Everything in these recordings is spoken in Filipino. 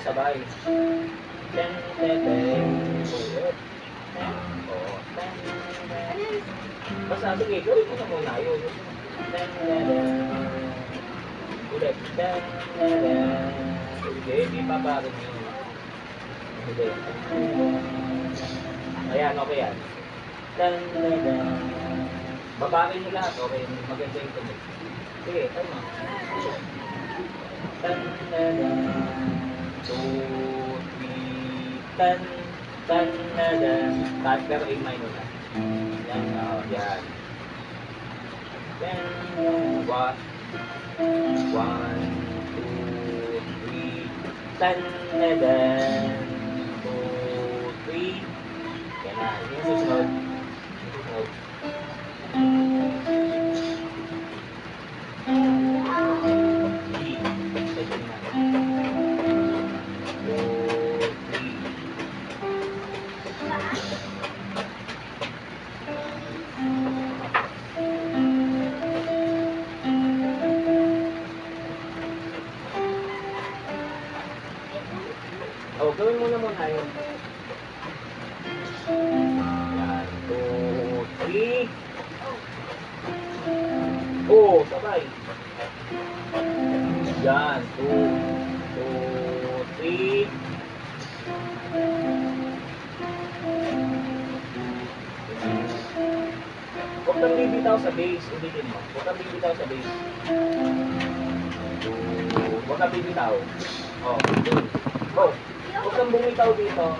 sabay. Ten, ten, ten. Ulit. Ten, oh, ten, ten. Basta, sige, gawin mo na muna yun. Ten, ten, ten. Ulit. Ten, ten, ten. Sige, di pa parang yun. Ulit. Ayan, okay yan. Ten, ten, ten. Babakin nyo lahat, okay? Maganda yung tunog. Sige, tayo mo. Ten, ten, ten. 2, 3, 10, 10, 10. Kahit pero A minor na. Yan, yan. 10, 1, 2, 3, 10, 10, 2, 3. Yan na, yung susunod. Yung susunod. Oh, gawin mo na muna yun. Yan, 2, 3. Oh, sabay. Yan, 2, 3. Huwag kang bibitaw sa base. Ulitin mo. Huwag kang bibitaw sa base. Huwag kang bibitaw. Oh, go. Huwag kang bumitaw dito.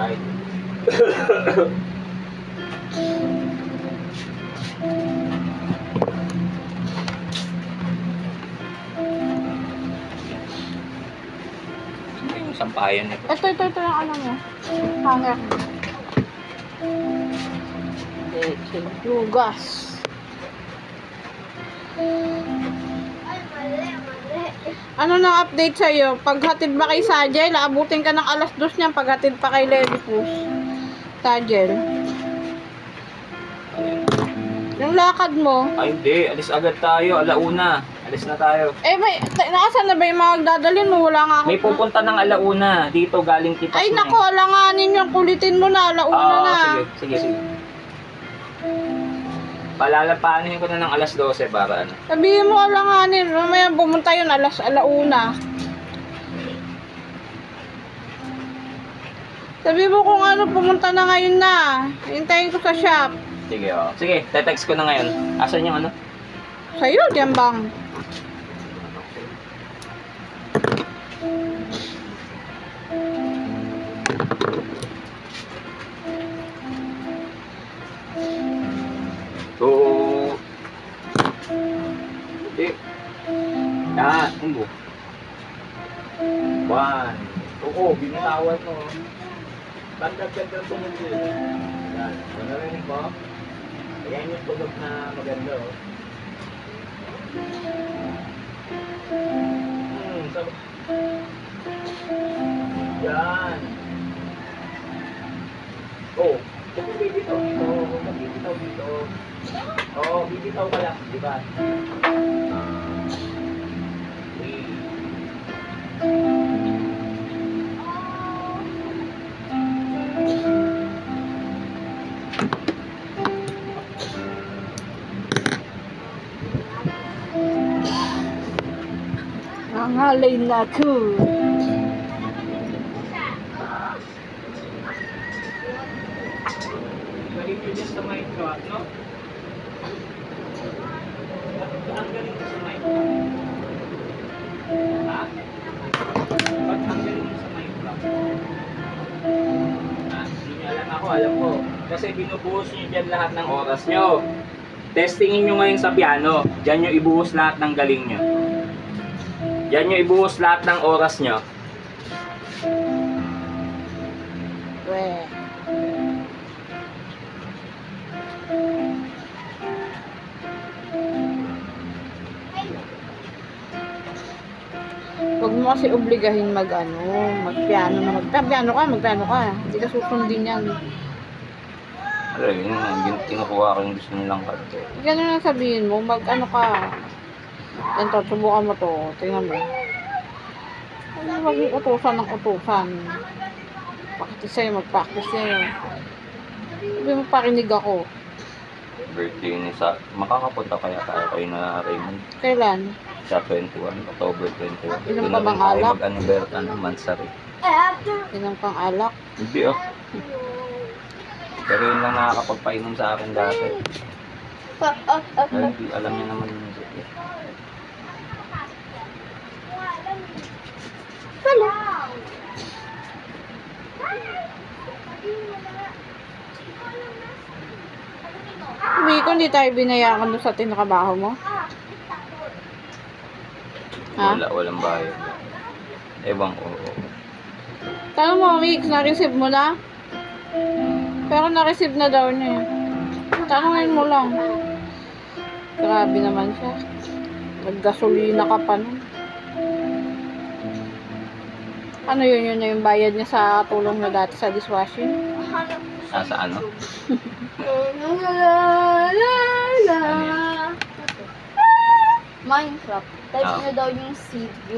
Right. Yung sampayan nito. Ito yung ano mo. Hanger. Lugas. Ano nang update sa'yo? Paghatid ba kay Sajel, aabutin ka ng alas 2 niyan paghatid pa kay Lelipus. Sajel. Yung lakad mo. Ay, hindi. Alis agad tayo. Alauna. Alis na tayo. Eh, nakasan na ba yung mga dadalhin mo? Wala nga ako. May pupunta ng alauna. Dito, galing Tipas. Ay, nako, alanganin yung kulitin mo na. Alauna na. Sige. Palalapanin ko na ng alas 12 para ano. Sabihin mo alanganin. Mamaya pumunta yun alauna. Sabihin mo kung ano, pumunta na ngayon na. Hintayin ko sa shop. Sige, oh. Sige, text ko na ngayon. Asan yung ano? Sa'yo, diyan bang? So, okay. Yan, umbo. 1. Oo, binitawan mo. Banda-ganda tumulo. Yan, narinig mo? Ayan yung tunog na maganda, oh. Yan. Oh, kung bibitaw dito, kung bibitaw dito. Oh, bibitaw ka lang, di ba? Nangalay na ko. Just the mic ko, no? Ang galing mo sa mic ko. Ha? Ba't ang galing mo sa mic ko? Hindi niyo alam ako, alam ko. Kasi binubuhos niyo dyan lahat ng oras niyo. Testingin nyo ngayon sa piano. Diyan nyo ibuhos lahat ng galing nyo. Diyan nyo ibuhos lahat ng oras nyo. We. Huwag mo kasi obligahin magpiano na magpiano ka. Hindi ka susundin yan. Alam yun, kinukuha ko yung gusto nilang kante. Ganun lang sabihin mo, mag-ano ka. Ganito, subukan mo to. Tingnan mo. Huwag yung utusan ng utusan. Practice sa'yo, mag-practice sa'yo. Sabi mo, parinig ako. Birthday ni sa... Makakapunta kaya tayo kayo na Raymond. Kailan? Sa 21, October 21. Inom Doon pa na bang rin tayo alak? mag-anniversary ng Mansari. Inang pang alak. Hindi oh. Pero yun lang nakakapagpainom sa akin dati. Dahil alam niya naman yung music eh. Miko, hindi tayo binayakan doon sa tinakabaho mo? Ha? Walang bayad. Ewan ko. Tanong mo, Mix, na-receive mo na? Pero na-receive na daw niya. Tanongin mo lang. Grabe naman siya. Naggasolina ka pa nun. Ano yun na yung bayad niya sa tulong niya dati sa dishwashing? Sa ano? Minecraft. Type nyo daw yung seed.